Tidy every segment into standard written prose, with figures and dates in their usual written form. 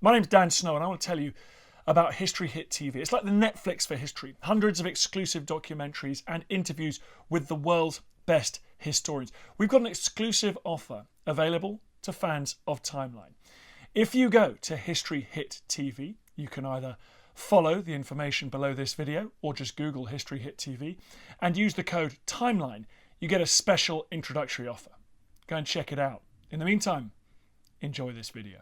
My name's Dan Snow and I want to tell you about History Hit TV. It's like the Netflix for history. Hundreds of exclusive documentaries and interviews with the world's best historians. We've got an exclusive offer available to fans of Timeline. If you go to History Hit TV, you can either follow the information below this video or just Google History Hit TV and use the code TIMELINE. You get a special introductory offer. Go and check it out. In the meantime, enjoy this video.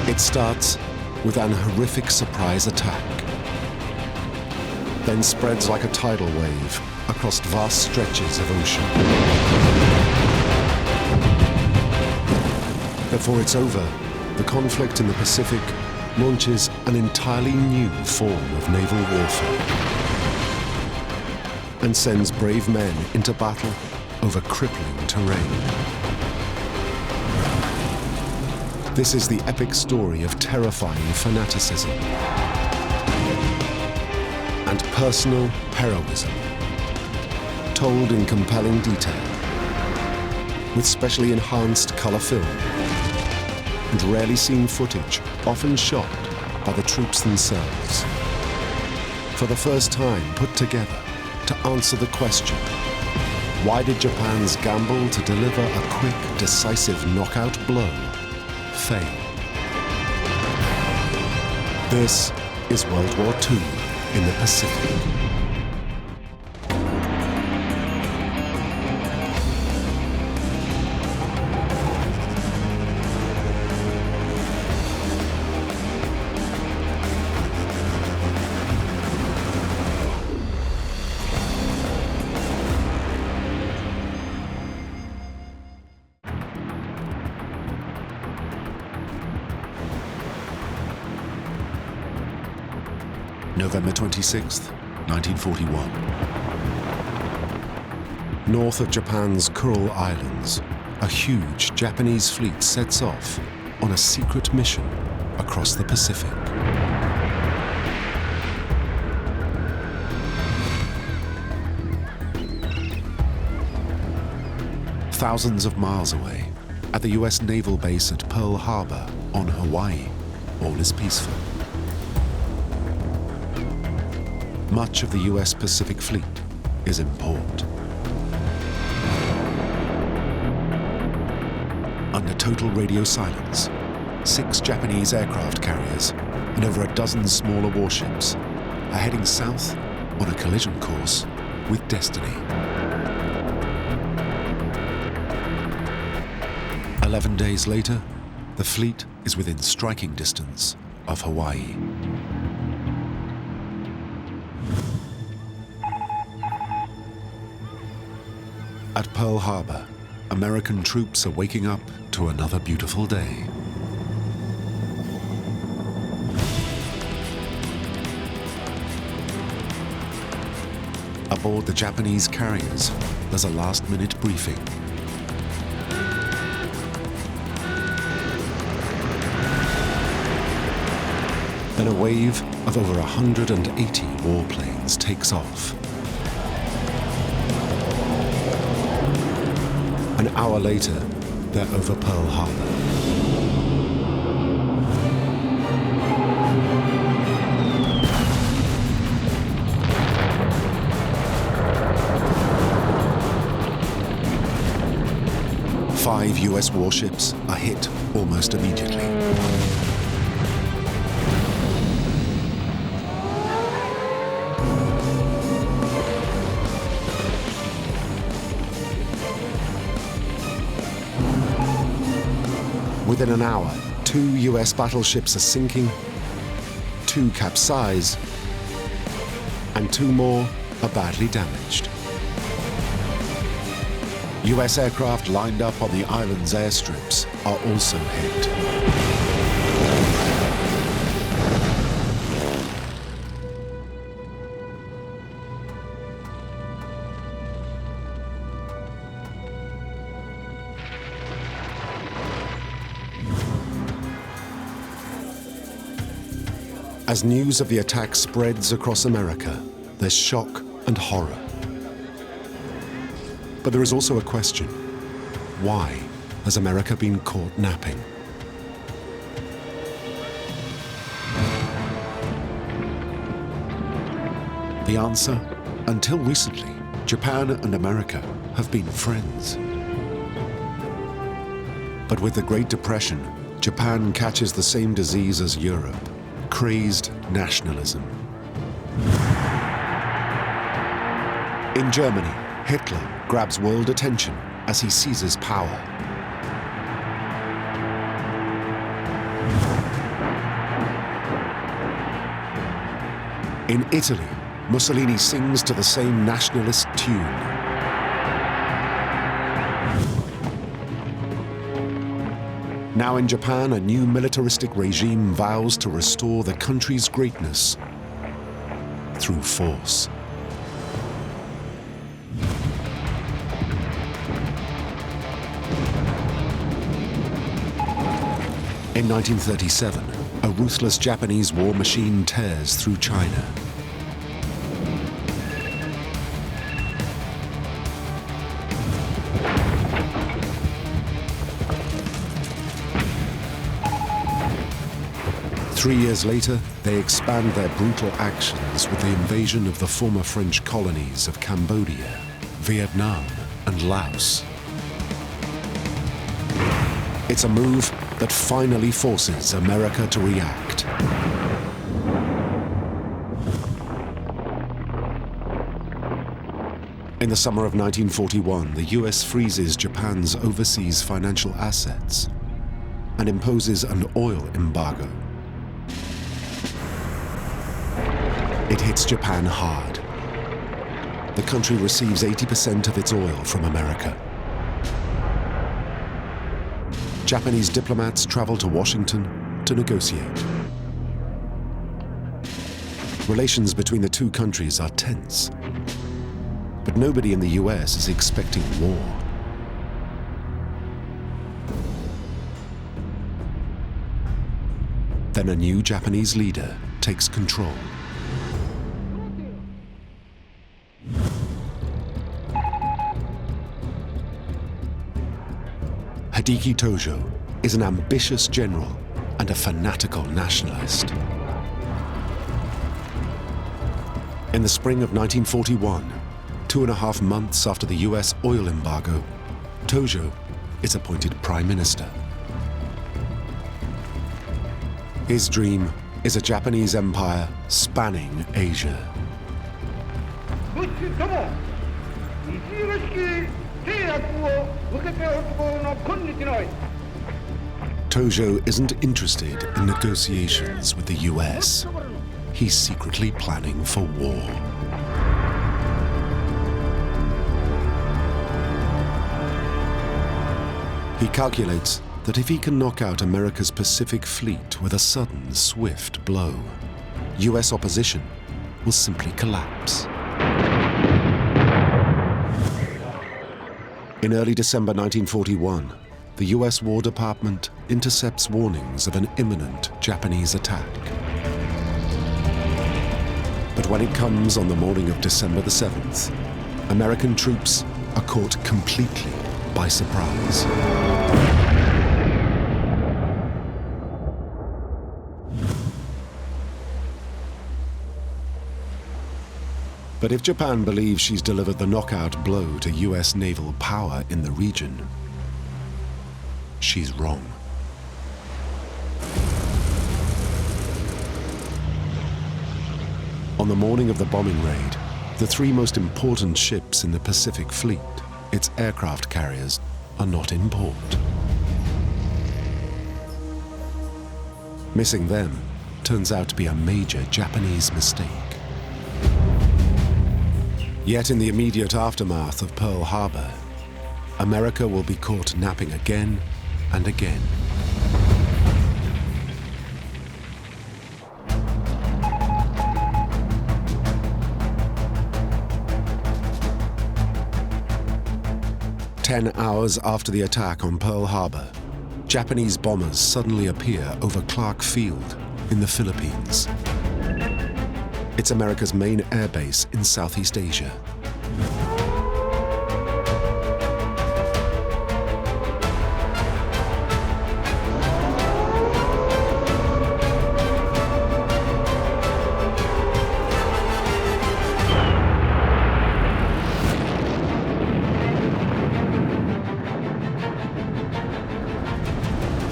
It starts with an horrific surprise attack, then spreads like a tidal wave across vast stretches of ocean. Before it's over, the conflict in the Pacific launches an entirely new form of naval warfare and sends brave men into battle over crippling terrain. This is the epic story of terrifying fanaticism and personal heroism, told in compelling detail, with specially enhanced colour film and rarely seen footage, often shot by the troops themselves. For the first time put together to answer the question, why did Japan's gamble to deliver a quick, decisive knockout blow fail? This is World War II in the Pacific. November 26th, 1941. North of Japan's Kuril Islands, a huge Japanese fleet sets off on a secret mission across the Pacific. Thousands of miles away, at the US naval base at Pearl Harbour on Hawaii, all is peaceful. Much of the US Pacific Fleet is in port. Under total radio silence, 6 Japanese aircraft carriers and over a dozen smaller warships are heading south on a collision course with destiny. 11 days later, the fleet is within striking distance of Hawaii. At Pearl Harbor, American troops are waking up to another beautiful day. Aboard the Japanese carriers, there's a last-minute briefing. Then a wave of over 180 warplanes takes off. An hour later, they're over Pearl Harbor. Five US warships are hit almost immediately. Within an hour, 2 US battleships are sinking, 2 capsize, and 2 more are badly damaged. US aircraft lined up on the island's airstrips are also hit. As news of the attack spreads across America, there's shock and horror. But there is also a question. Why has America been caught napping? The answer? Until recently, Japan and America have been friends. But with the Great Depression, Japan catches the same disease as Europe, crazed nationalism. In Germany, Hitler grabs world attention as he seizes power. In Italy, Mussolini sings to the same nationalist tune. Now in Japan, a new militaristic regime vows to restore the country's greatness through force. In 1937, a ruthless Japanese war machine tears through China. Three years later, they expand their brutal actions with the invasion of the former French colonies of Cambodia, Vietnam, and Laos. It's a move that finally forces America to react. In the summer of 1941, the US freezes Japan's overseas financial assets and imposes an oil embargo. It hits Japan hard. The country receives 80% of its oil from America. Japanese diplomats travel to Washington to negotiate. Relations between the two countries are tense, but nobody in the US is expecting war. Then a new Japanese leader takes control. Hideki Tojo is an ambitious general and a fanatical nationalist. In the spring of 1941, 2.5 months after the US oil embargo, Tojo is appointed prime minister. His dream is a Japanese empire spanning Asia. Tojo isn't interested in negotiations with the US. He's secretly planning for war. He calculates that if he can knock out America's Pacific Fleet with a sudden, swift blow, US opposition will simply collapse. In early December 1941, the US War Department intercepts warnings of an imminent Japanese attack. But when it comes on the morning of December the 7th, American troops are caught completely by surprise. But if Japan believes she's delivered the knockout blow to US naval power in the region, she's wrong. On the morning of the bombing raid, the three most important ships in the Pacific Fleet, its aircraft carriers, are not in port. Missing them turns out to be a major Japanese mistake. Yet in the immediate aftermath of Pearl Harbour, America will be caught napping again and again. Ten hours after the attack on Pearl Harbour, Japanese bombers suddenly appear over Clark Field in the Philippines. It's America's main airbase in Southeast Asia.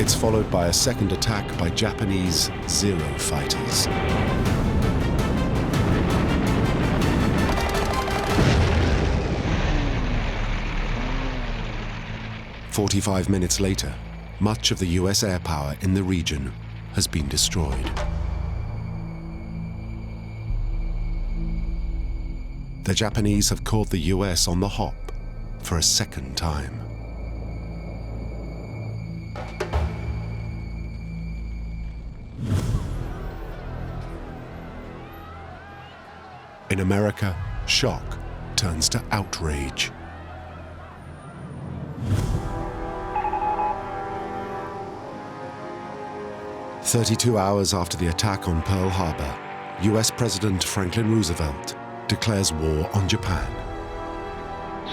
It's followed by a second attack by Japanese Zero fighters. "45 minutes later, much of the US air power in the region has been destroyed. The Japanese have caught the US on the hop for a second time. In America, shock turns to outrage. "32 hours after the attack on Pearl Harbour, US President Franklin Roosevelt declares war on Japan.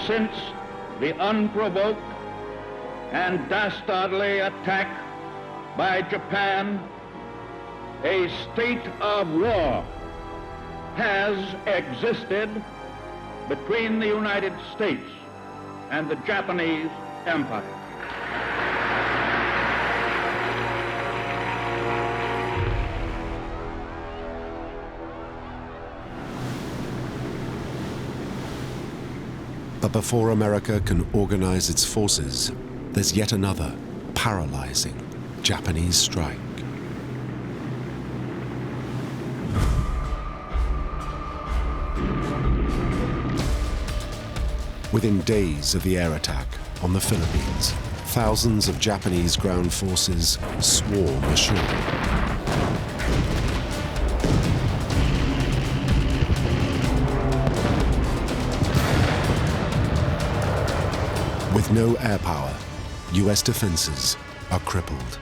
Since the unprovoked and dastardly attack by Japan, a state of war has existed between the United States and the Japanese Empire. But before America can organize its forces, there's yet another paralyzing Japanese strike. Within days of the air attack on the Philippines, thousands of Japanese ground forces swarm ashore. With no air power, US defenses are crippled.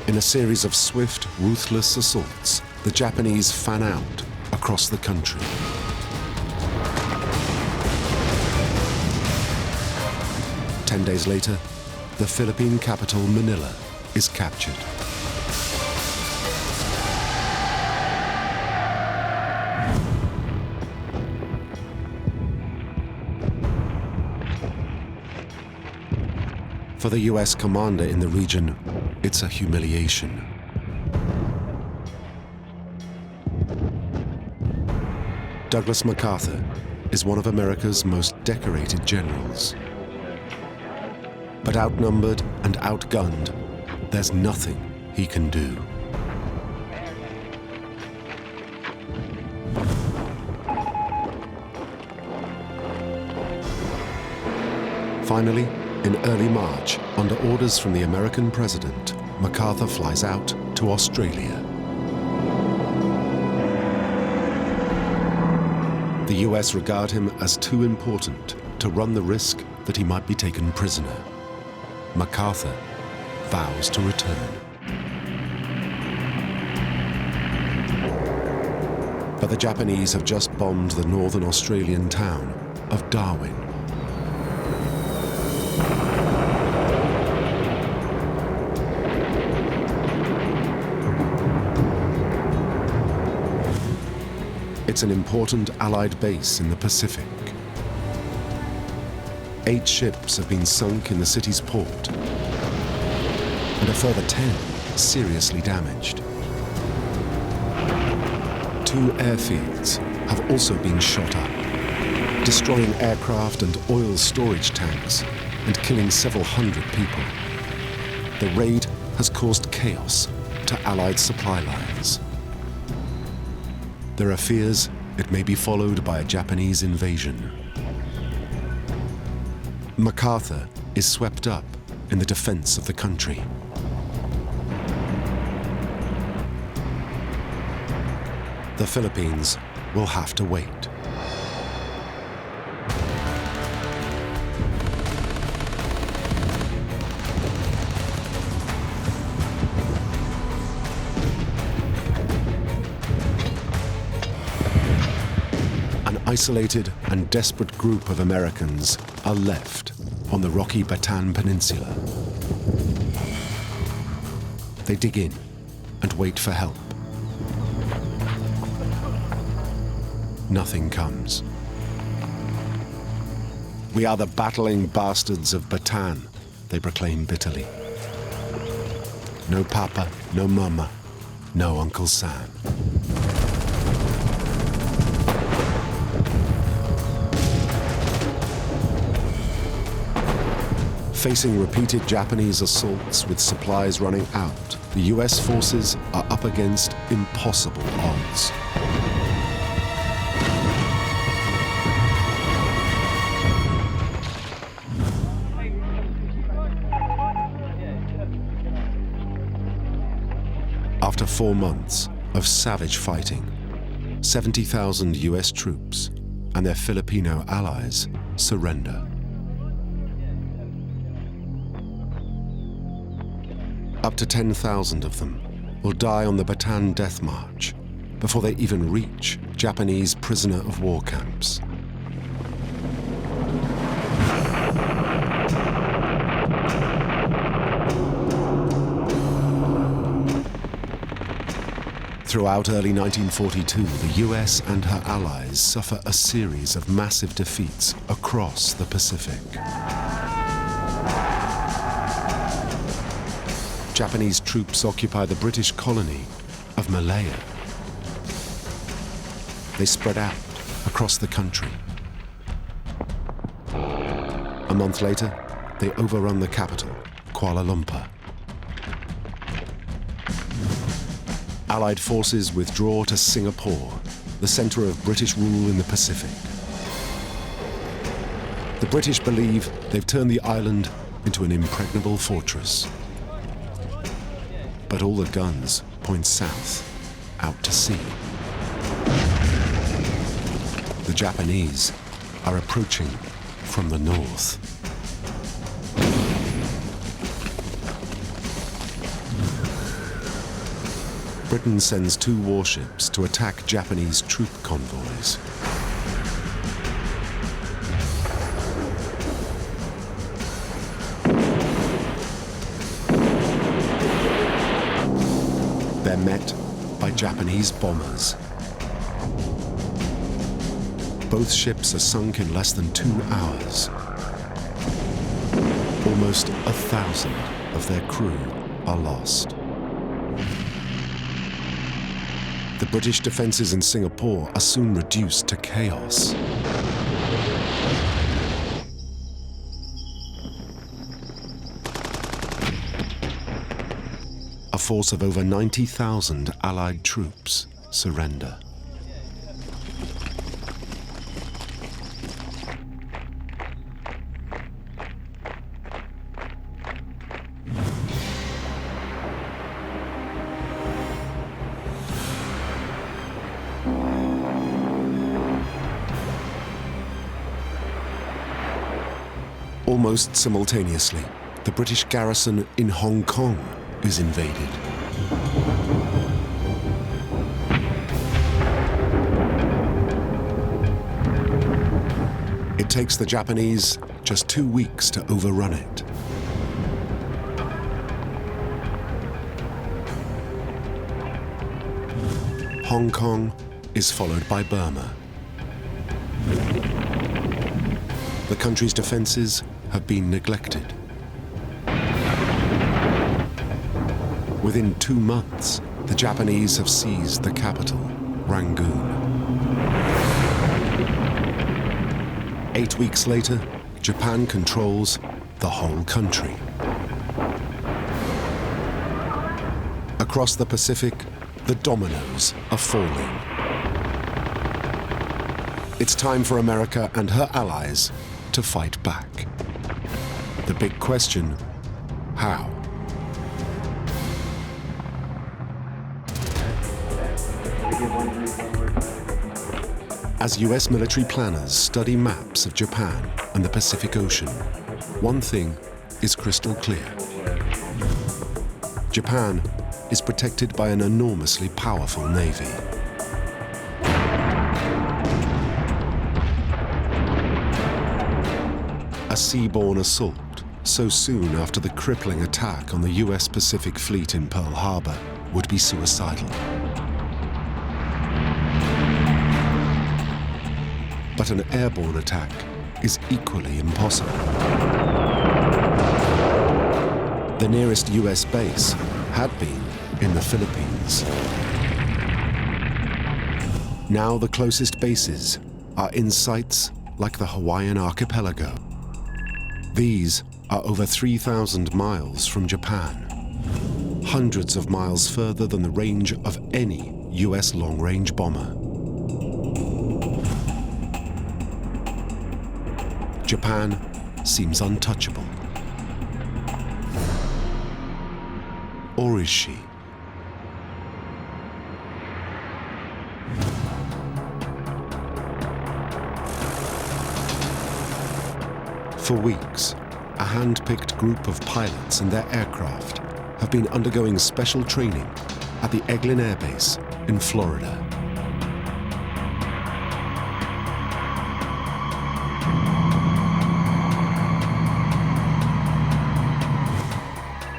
In a series of swift, ruthless assaults, the Japanese fan out across the country. Ten days later, the Philippine capital, Manila, is captured. For the US commander in the region, it's a humiliation. Douglas MacArthur is one of America's most decorated generals. But outnumbered and outgunned, there's nothing he can do. Finally, in early March, under orders from the American president, MacArthur flies out to Australia. The US regard him as too important to run the risk that he might be taken prisoner. MacArthur vows to return. But the Japanese have just bombed the northern Australian town of Darwin. It's an important Allied base in the Pacific. 8 ships have been sunk in the city's port, and a further 10 seriously damaged. 2 airfields have also been shot up, destroying aircraft and oil storage tanks and killing several hundred people. The raid has caused chaos to Allied supply lines. There are fears it may be followed by a Japanese invasion. MacArthur is swept up in the defense of the country. The Philippines will have to wait. An isolated and desperate group of Americans are left on the rocky Bataan Peninsula. They dig in and wait for help. nothing comes. "We are the battling bastards of Bataan," they proclaim bitterly. No Papa, no Mama, no Uncle Sam. Facing repeated Japanese assaults with supplies running out, the US forces are up against impossible odds. After 4 months of savage fighting, 70,000 US troops and their Filipino allies surrender. Up to 10,000 of them will die on the Bataan Death March before they even reach Japanese prisoner of war camps. Throughout early 1942, the US and her allies suffer a series of massive defeats across the Pacific. Japanese troops occupy the British colony of Malaya. They spread out across the country. A month later, they overrun the capital, Kuala Lumpur. Allied forces withdraw to Singapore, the center of British rule in the Pacific. The British believe they've turned the island into an impregnable fortress. But all the guns point south, out to sea. The Japanese are approaching from the north. Britain sends 2 warships to attack Japanese troop convoys. They're met by Japanese bombers. Both ships are sunk in less than 2 hours. Almost 1,000 of their crew are lost. The British defenses in Singapore are soon reduced to chaos. A force of over 90,000 Allied troops surrender. Almost simultaneously, the British garrison in Hong Kong is invaded. It takes the Japanese just 2 weeks to overrun it. Hong Kong is followed by Burma. The country's defenses have been neglected. Within 2 months, the Japanese have seized the capital, Rangoon. 8 weeks later, Japan controls the whole country. Across the Pacific, the dominoes are falling. It's time for America and her allies to fight back. The big question, how? As US military planners study maps of Japan and the Pacific Ocean, one thing is crystal clear. Japan is protected by an enormously powerful navy. A seaborne assault so soon after the crippling attack on the US Pacific Fleet in Pearl Harbour would be suicidal. But an airborne attack is equally impossible. The nearest US base had been in the Philippines. Now the closest bases are in sites like the Hawaiian archipelago. These are over 3,000 miles from Japan, hundreds of miles further than the range of any US long-range bomber. Japan seems untouchable. Or is she? For weeks, a hand-picked group of pilots and their aircraft have been undergoing special training at the Eglin Air Base in Florida.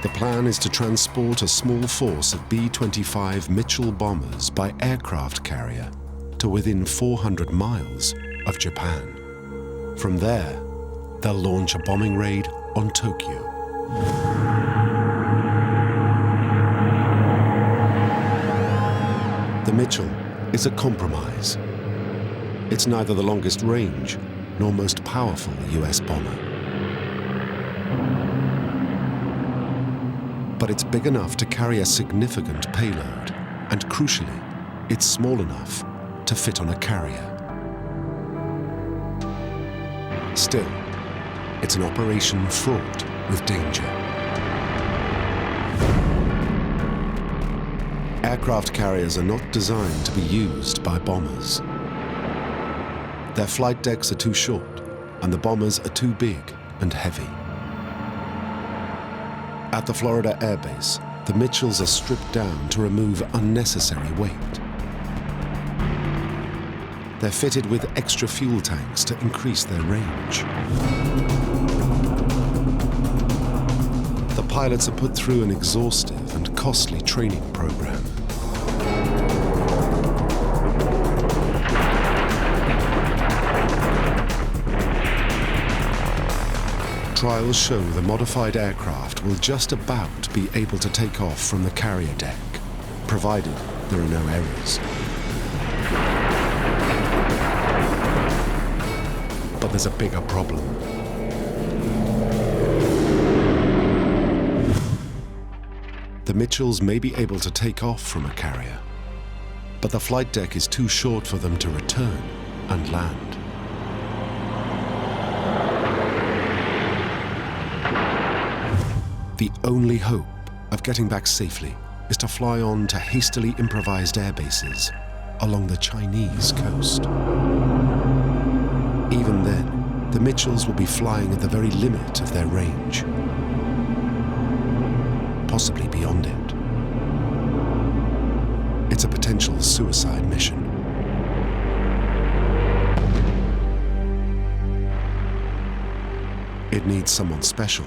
The plan is to transport a small force of B-25 Mitchell bombers by aircraft carrier to within 400 miles of Japan. From there, they'll launch a bombing raid on Tokyo. The Mitchell is a compromise. It's neither the longest range nor most powerful US bomber. But it's big enough to carry a significant payload, and crucially, it's small enough to fit on a carrier. Still, it's an operation fraught with danger. Aircraft carriers are not designed to be used by bombers. Their flight decks are too short, and the bombers are too big and heavy. At the Florida Air Base, the Mitchells are stripped down to remove unnecessary weight. They're fitted with extra fuel tanks to increase their range. The pilots are put through an exhaustive and costly training program. Trials show the modified aircraft will just about be able to take off from the carrier deck, provided there are no errors. But there's a bigger problem. The Mitchells may be able to take off from a carrier, but the flight deck is too short for them to return and land. The only hope of getting back safely is to fly on to hastily improvised air bases along the Chinese coast. Even then, the Mitchells will be flying at the very limit of their range, possibly beyond it. It's a potential suicide mission. It needs someone special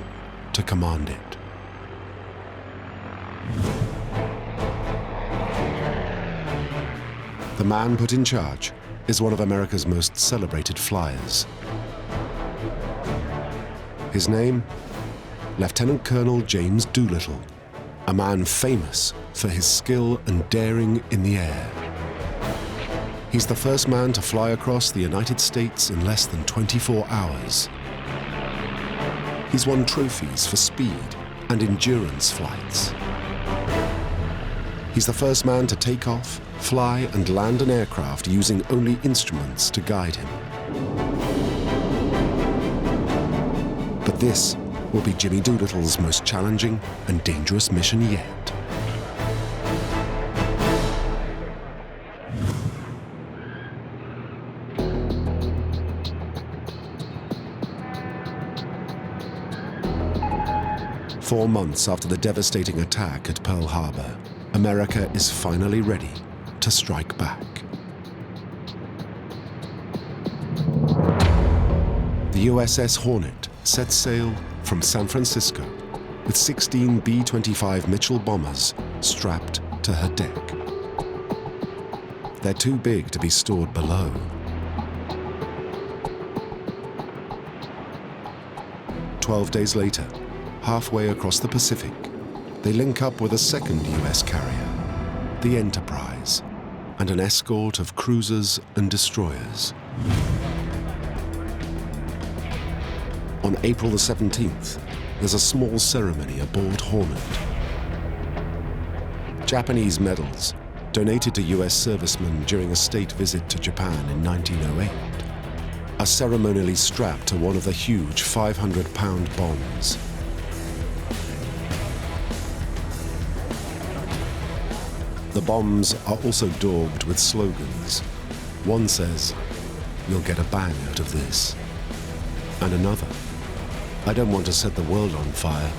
to command it. The man put in charge is one of America's most celebrated flyers. His name? Lieutenant Colonel James Doolittle, a man famous for his skill and daring in the air. He's the first man to fly across the United States in less than 24 hours. He's won trophies for speed and endurance flights. He's the first man to take off, fly and land an aircraft using only instruments to guide him. But this will be Jimmy Doolittle's most challenging and dangerous mission yet. Four months after the devastating attack at Pearl Harbour, America is finally ready to strike back. The USS Hornet set sail from San Francisco with 16 B-25 Mitchell bombers strapped to her deck. They're too big to be stored below. 12 days later, halfway across the Pacific, they link up with a second US carrier, the Enterprise, and an escort of cruisers and destroyers. On April the 17th, there's a small ceremony aboard Hornet. Japanese medals, donated to US servicemen during a state visit to Japan in 1908, are ceremonially strapped to one of the huge 500-pound bombs. The bombs are also daubed with slogans. One says, "You'll get a bang out of this." And another, "I don't want to set the world on fire,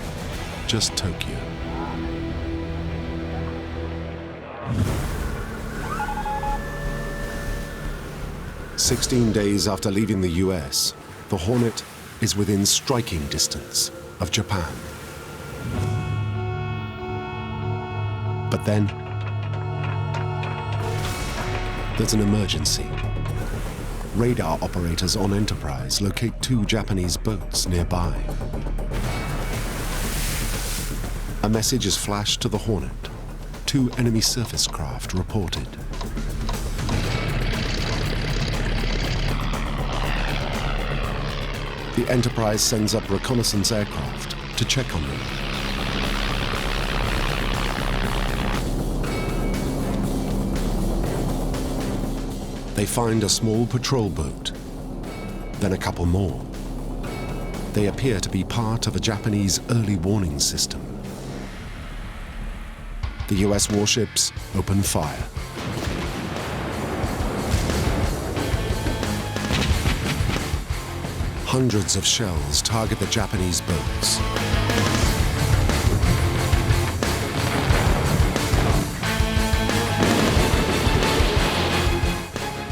just Tokyo." "16 days after leaving the US, the Hornet is within striking distance of Japan. But then, there's an emergency. Radar operators on Enterprise locate 2 Japanese boats nearby. A message is flashed to the Hornet. 2 enemy surface craft reported. The Enterprise sends up reconnaissance aircraft to check on them. They find a small patrol boat, then a couple more. They appear to be part of a Japanese early warning system. The US warships open fire. Hundreds of shells target the Japanese boats.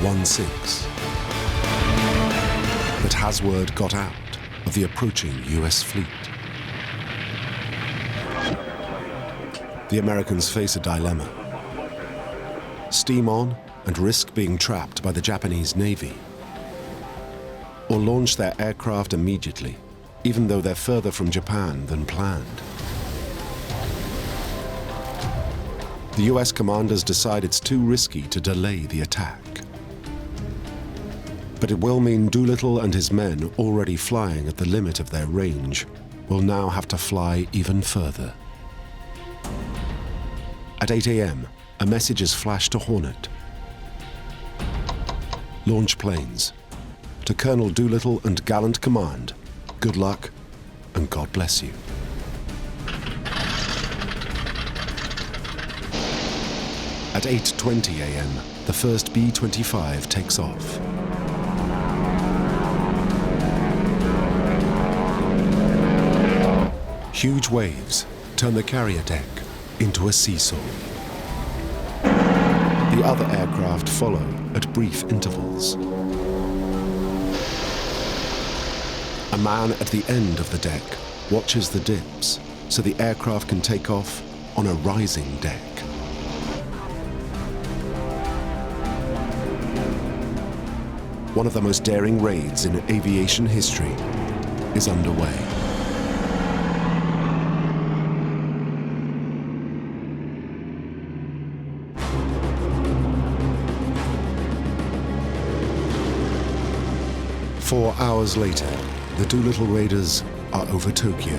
One sinks. But has word got out of the approaching US fleet? The Americans face a dilemma. Steam on and risk being trapped by the Japanese Navy, or launch their aircraft immediately, even though they're further from Japan than planned. The US commanders decide it's too risky to delay the attack. But it will mean Doolittle and his men, already flying at the limit of their range, will now have to fly even further. At 8 a.m., a message is flashed to Hornet. Launch planes. To Colonel Doolittle and gallant command, good luck and God bless you. At 8:20 a.m., the first B-25 takes off. Huge waves turn the carrier deck into a seesaw. The other aircraft follow at brief intervals. A man at the end of the deck watches the dips so the aircraft can take off on a rising deck. One of the most daring raids in aviation history is underway. Four hours later, the Doolittle Raiders are over Tokyo.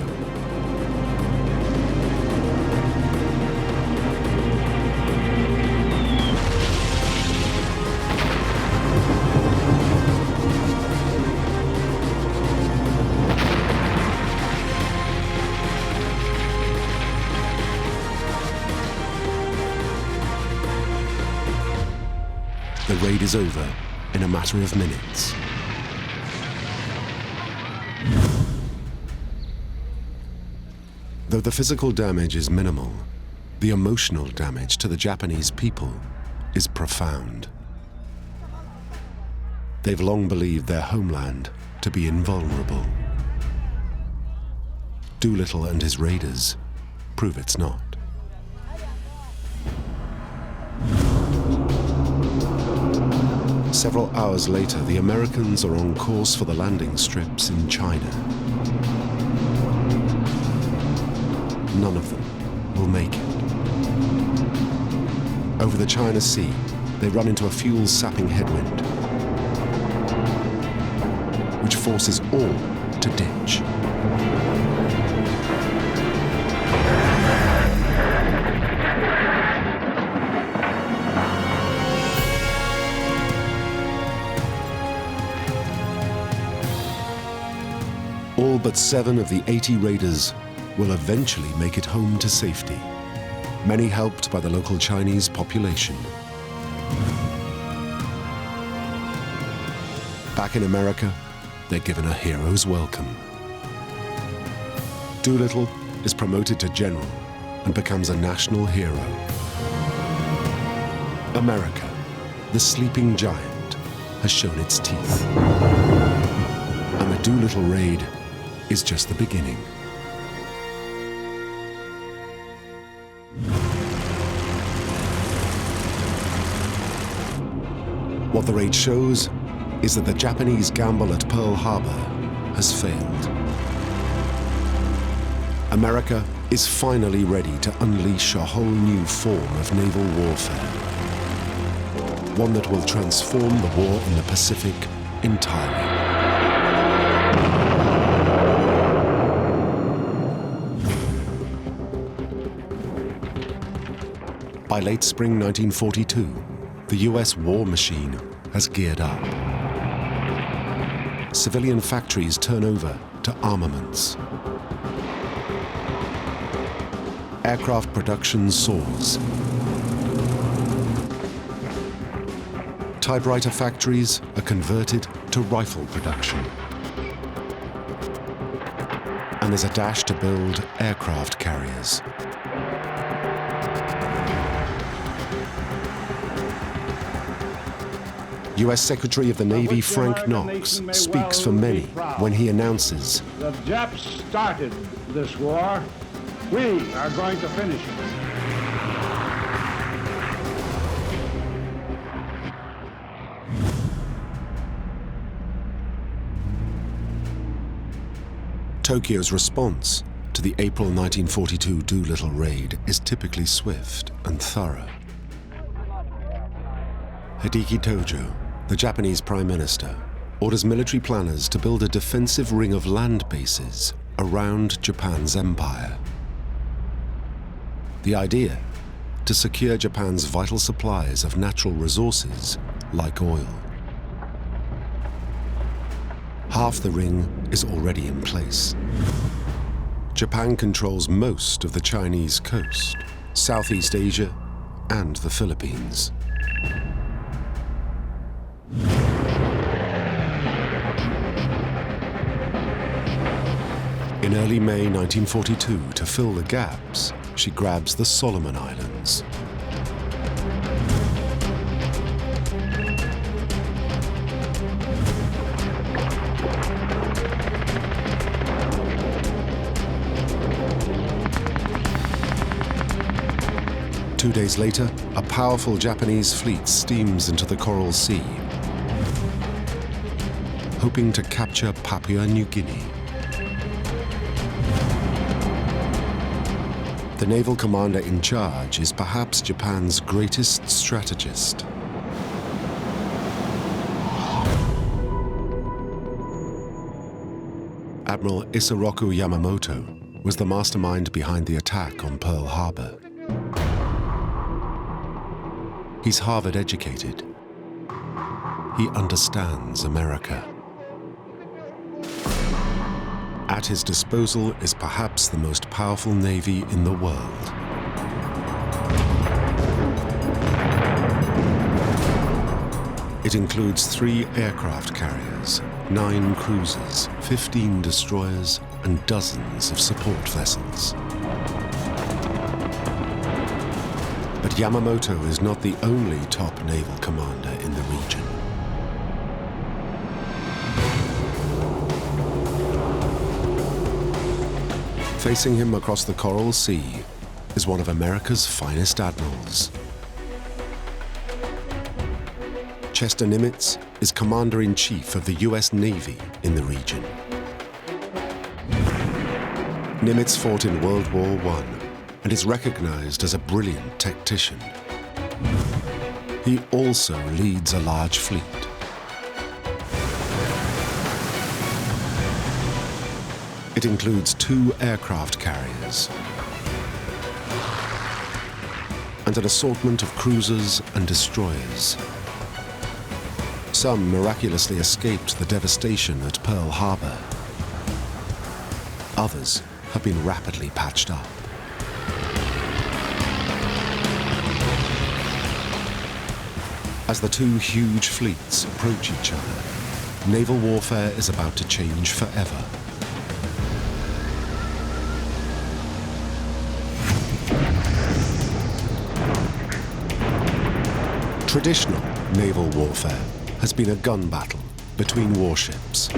The raid is over in a matter of minutes. Though the physical damage is minimal, the emotional damage to the Japanese people is profound. They've long believed their homeland to be invulnerable. Doolittle and his raiders prove it's not. Several hours later, the Americans are on course for the landing strips in China. none of them will make it. Over the China Sea, they run into a fuel-sapping headwind, which forces all to ditch. All but 7 of the 80 raiders will eventually make it home to safety, many helped by the local Chinese population. Back in America, they're given a hero's welcome. Doolittle is promoted to general and becomes a national hero. America, the sleeping giant, has shown its teeth. And the Doolittle raid is just the beginning. What the raid shows is that the Japanese gamble at Pearl Harbour has failed. America is finally ready to unleash a whole new form of naval warfare. One that will transform the war in the Pacific entirely. By late spring 1942, the US war machine has geared up. Civilian factories turn over to armaments. Aircraft production soars. Typewriter factories are converted to rifle production. And there's a dash to build aircraft carriers. US Secretary of the Navy Frank Knox speaks for many when he announces, "The Japs started this war. We are going to finish it." Tokyo's response to the April 1942 Doolittle raid is typically swift and thorough. Hideki Tojo, the Japanese Prime Minister, orders military planners to build a defensive ring of land bases around Japan's empire. The idea? To secure Japan's vital supplies of natural resources like oil. Half the ring is already in place. Japan controls most of the Chinese coast, Southeast Asia, and the Philippines. In early May 1942, to fill the gaps, she grabs the Solomon Islands. Two days later, a powerful Japanese fleet steams into the Coral Sea, hoping to capture Papua New Guinea. The naval commander in charge is perhaps Japan's greatest strategist. Admiral Isoroku Yamamoto was the mastermind behind the attack on Pearl Harbor. He's Harvard-educated. He understands America. At his disposal is perhaps the most powerful navy in the world. It includes 3 aircraft carriers, 9 cruisers, 15 destroyers, and dozens of support vessels. But Yamamoto is not the only top naval commander in the region. Facing him across the Coral Sea is one of America's finest admirals. Chester Nimitz is Commander-in-Chief of the US Navy in the region. Nimitz fought in World War I and is recognized as a brilliant tactician. He also leads a large fleet. It includes 2 aircraft carriers and an assortment of cruisers and destroyers. Some miraculously escaped the devastation at Pearl Harbour. Others have been rapidly patched up. As the 2 huge fleets approach each other, naval warfare is about to change forever. Traditional naval warfare has been a gun battle between warships,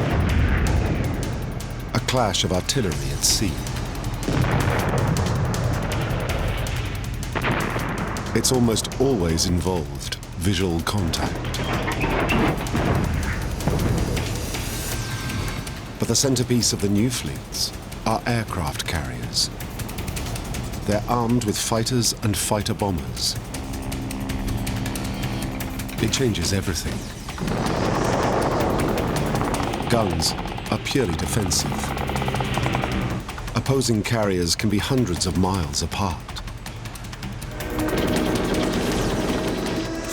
a clash of artillery at sea. It's almost always involved visual contact. But the centerpiece of the new fleets are aircraft carriers. They're armed with fighters and fighter bombers. It changes everything. Guns are purely defensive. Opposing carriers can be hundreds of miles apart.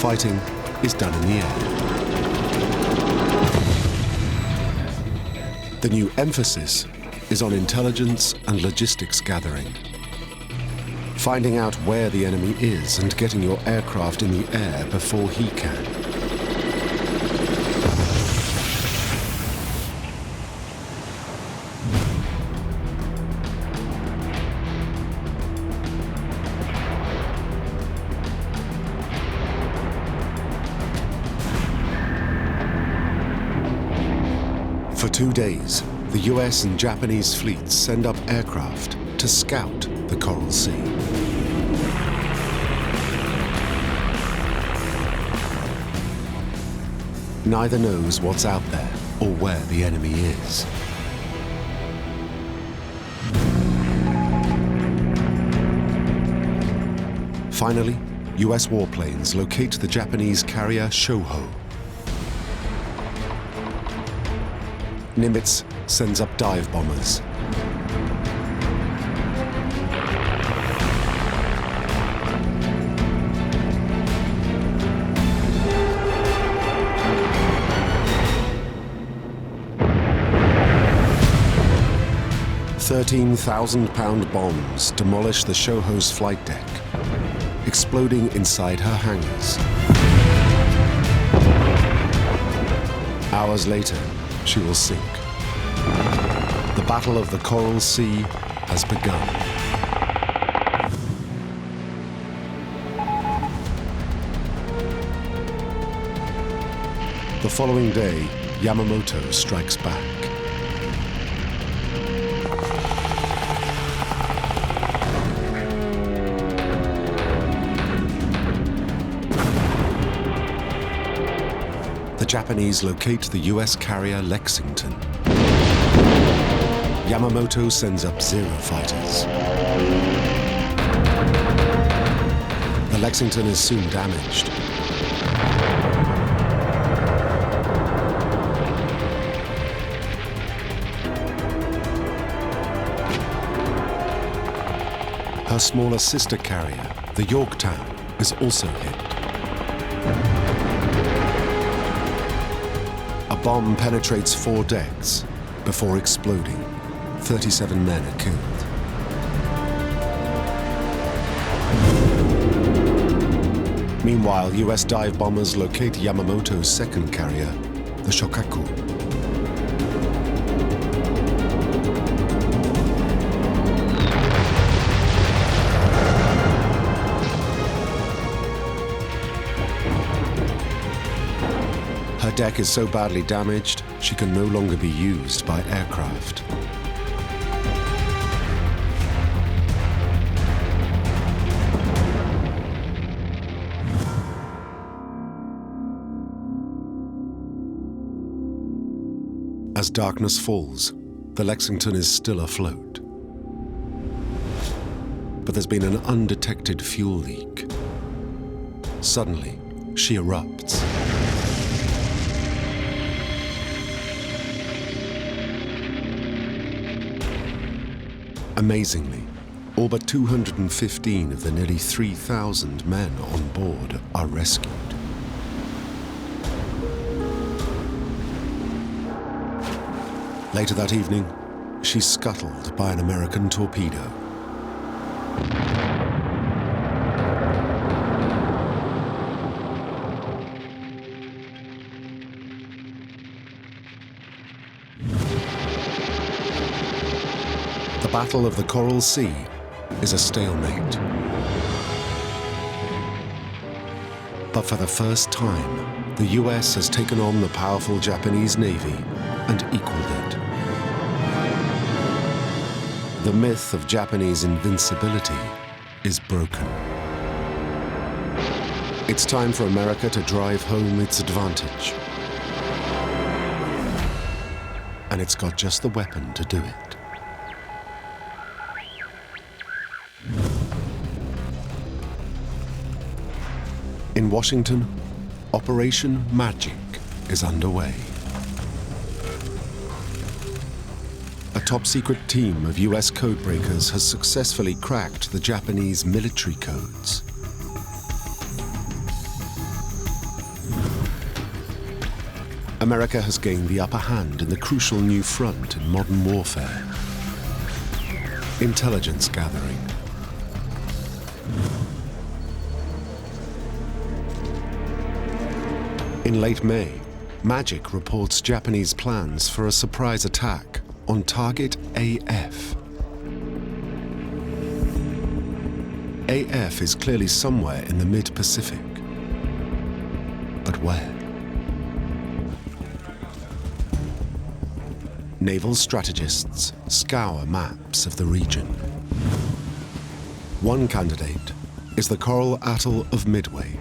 Fighting is done in the air. The new emphasis is on intelligence and logistics gathering. Finding out where the enemy is and getting your aircraft in the air before he can. For 2 days, the US and Japanese fleets send up aircraft to scout the Coral Sea. Neither knows what's out there or where the enemy is. Finally, US warplanes locate the Japanese carrier Shoho. Nimitz sends up dive bombers. £13,000 bombs demolish the Shoho's flight deck, exploding inside her hangars. Hours later, she will sink. The Battle of the Coral Sea has begun. The following day, Yamamoto strikes back. The Japanese locate the US carrier Lexington. Yamamoto sends up Zero fighters. The Lexington is soon damaged. Her smaller sister carrier, the Yorktown, is also hit. A bomb penetrates 4 decks before exploding. 37 men are killed. Meanwhile, US dive bombers locate Yamamoto's second carrier, the Shokaku. Her deck is so badly damaged, she can no longer be used by aircraft. As darkness falls, the Lexington is still afloat. but there's been an undetected fuel leak. Suddenly, she erupts. Amazingly, all but 215 of the nearly 3,000 men on board are rescued. Later that evening, she's scuttled by an American torpedo. The Battle of the Coral Sea is a stalemate. But for the first time, the US has taken on the powerful Japanese Navy and equaled it. The myth of Japanese invincibility is broken. It's time for America to drive home its advantage. And it's got just the weapon to do it. In Washington, Operation Magic is underway. A top-secret team of US codebreakers has successfully cracked the Japanese military codes. America has gained the upper hand in the crucial new front in modern warfare: intelligence gathering. In late May, Magic reports Japanese plans for a surprise attack on target AF. AF is clearly somewhere in the mid-Pacific. But where? Naval strategists scour maps of the region. One candidate is the coral atoll of Midway,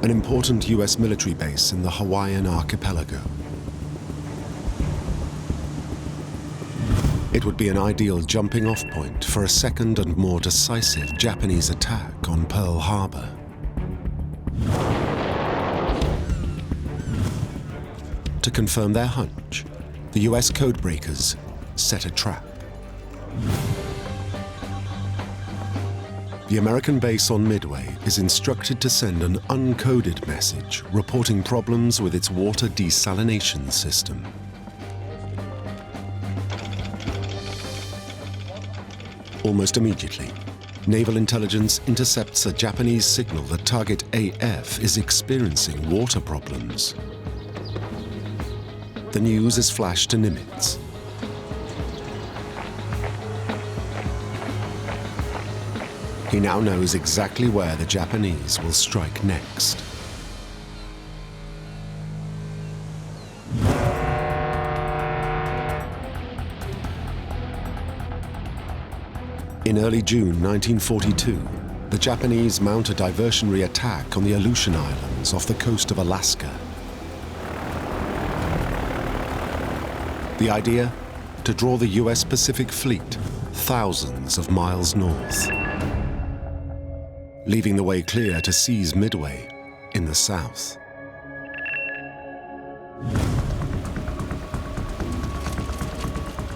an important US military base in the Hawaiian archipelago. It would be an ideal jumping-off point for a second and more decisive Japanese attack on Pearl Harbour. To confirm their hunch, the US codebreakers set a trap. The American base on Midway is instructed to send an uncoded message reporting problems with its water desalination system. Almost immediately, naval intelligence intercepts a Japanese signal that target AF is experiencing water problems. The news is flashed to Nimitz. He now knows exactly where the Japanese will strike next. In early June 1942, the Japanese mount a diversionary attack on the Aleutian Islands off the coast of Alaska. The idea? To draw the US Pacific Fleet thousands of miles north, leaving the way clear to seize Midway in the south.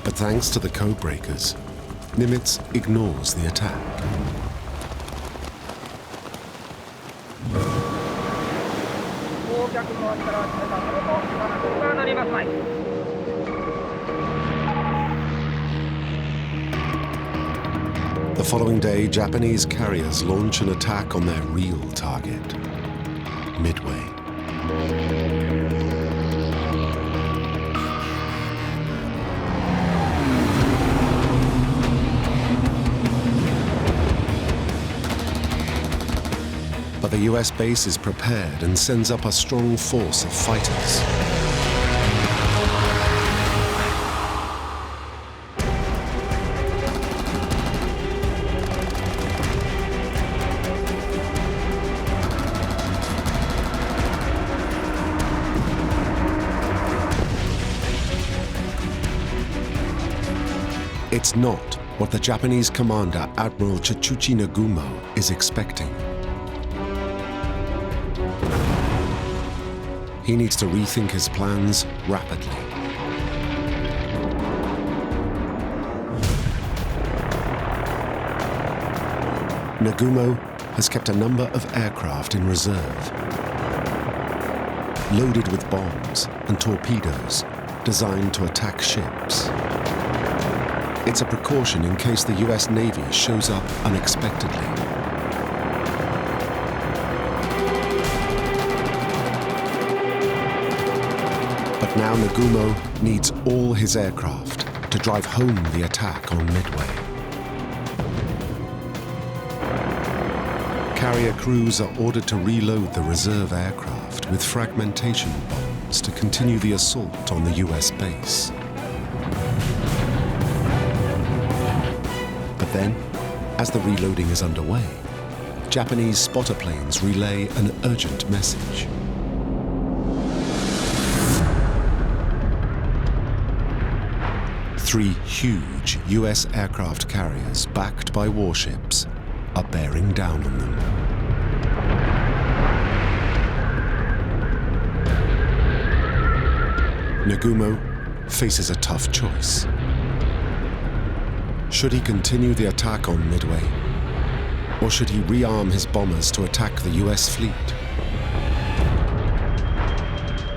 But thanks to the codebreakers, Nimitz ignores the attack. The following day, Japanese carriers launch an attack on their real target, Midway. But the US base is prepared and sends up a strong force of fighters. It's not what the Japanese commander, Admiral Chichuchi Nagumo, is expecting. He needs to rethink his plans rapidly. Nagumo has kept a number of aircraft in reserve, loaded with bombs and torpedoes designed to attack ships. It's a precaution in case the US Navy shows up unexpectedly. But now Nagumo needs all his aircraft to drive home the attack on Midway. Carrier crews are ordered to reload the reserve aircraft with fragmentation bombs to continue the assault on the US base. But then, as the reloading is underway, Japanese spotter planes relay an urgent message. Three huge US aircraft carriers backed by warships are bearing down on them. Nagumo faces a tough choice. Should he continue the attack on Midway, or should he rearm his bombers to attack the US fleet?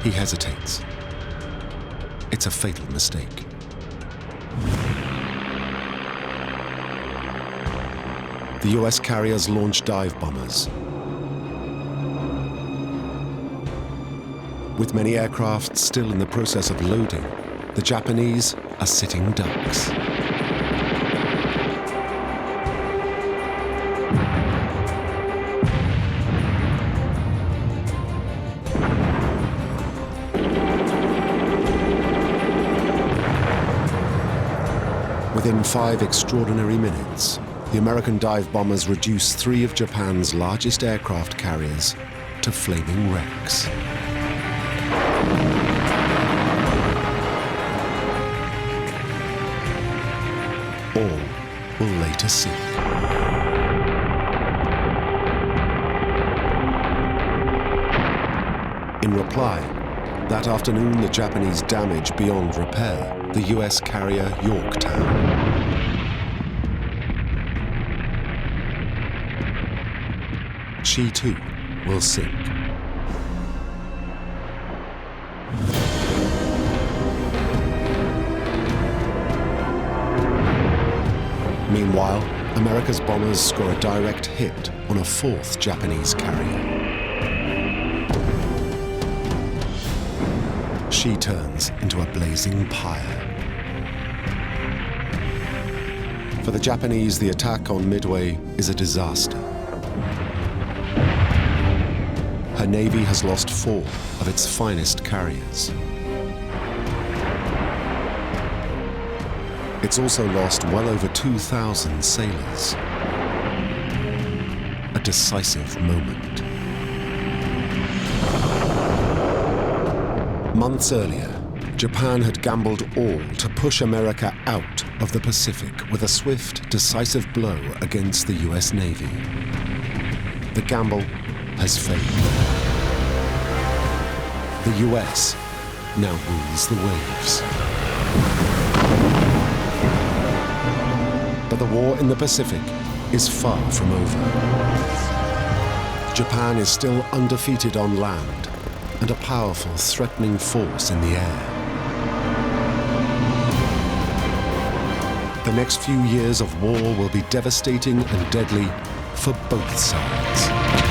He hesitates. It's a fatal mistake. The US carriers launch dive bombers. With many aircraft still in the process of loading, the Japanese are sitting ducks. Within 5 extraordinary minutes, the American dive bombers reduce 3 of Japan's largest aircraft carriers to flaming wrecks. All will later sink. In reply, that afternoon the Japanese damage beyond repair the US carrier Yorktown. She too will sink. Meanwhile, America's bombers score a direct hit on a 4th Japanese carrier. She turns into a blazing pyre. For the Japanese, the attack on Midway is a disaster. Her navy has lost 4 of its finest carriers. It's also lost well over 2,000 sailors. A decisive moment. Months earlier, Japan had gambled all to push America out of the Pacific with a swift, decisive blow against the US Navy. The gamble has failed. The US now rules the waves. But the war in the Pacific is far from over. Japan is still undefeated on land and a powerful, threatening force in the air. The next few years of war will be devastating and deadly for both sides.